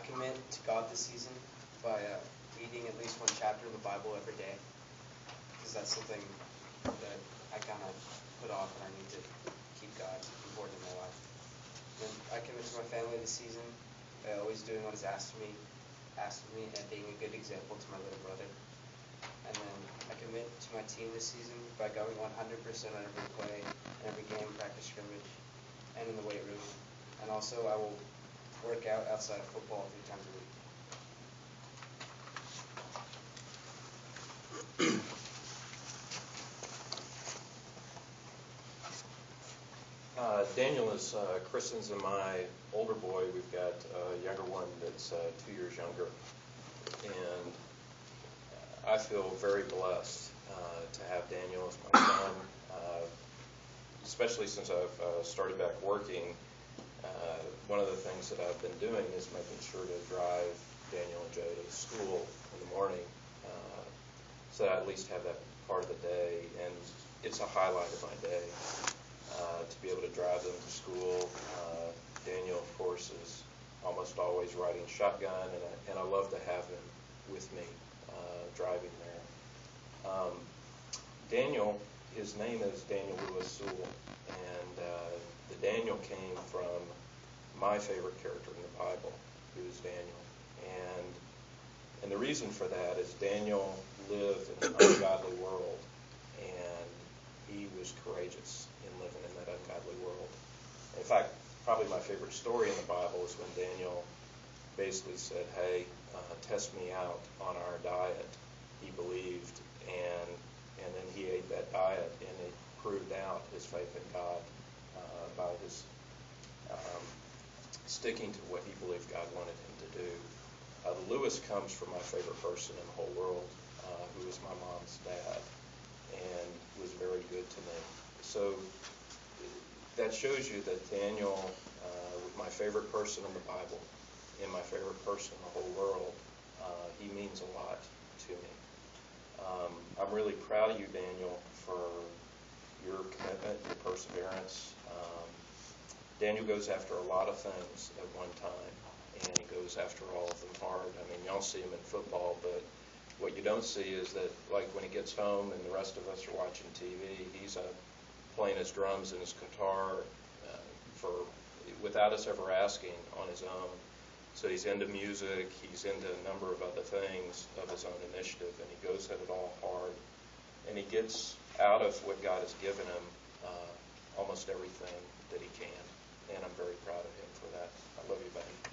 commit to God this season by reading at least one chapter of the Bible every day, because that's something that I kind of put off, and I need to keep God important in my life. And I commit to my family this season by always doing what is asked of me, and being a good example to my little brother. And then I commit to my team this season by going 100% on every play, and every game, practice, scrimmage, and in the weight room. And also I will work out outside of football 3 times a week. Daniel is Kristen's and my older boy. We've got a younger one that's 2 years younger. And I feel very blessed to have Daniel as my son, especially since I've started back working. One of the things that I've been doing is making sure to drive Daniel and Joe to school in the morning, so that I at least have that part of the day, and it's a highlight of my day to be able to drive them to school. Daniel, of course, is almost always riding shotgun, and I love to have him with me driving there. Daniel, his name is Daniel Lewis Sewell, and the Daniel came from my favorite character in the Bible, who is Daniel. And the reason for that is Daniel lived in an ungodly world, and he was courageous in living in that ungodly world. In fact, probably my favorite story in the Bible is when Daniel basically said, hey, test me out on our diet. He believed, and then he ate that diet, and it proved out his faith in God by his sticking to what he believed God wanted him to do. The Lewis comes from my favorite person in the whole world, who was my mom's dad, and was very good to me. So that shows you that Daniel, with my favorite person in the Bible, and my favorite person in the whole world, he means a lot to me. I'm really proud of you, Daniel, for your commitment, your perseverance. Daniel goes after a lot of things at one time, and he goes after all of them hard. I mean, y'all see him in football, but what you don't see is that, like, when he gets home and the rest of us are watching TV, he's playing his drums and his guitar without us ever asking, on his own. So he's into music, he's into a number of other things of his own initiative, and he goes at it all hard. And he gets out of what God has given him almost everything that he can. And I'm very proud of him for that. I love you, buddy.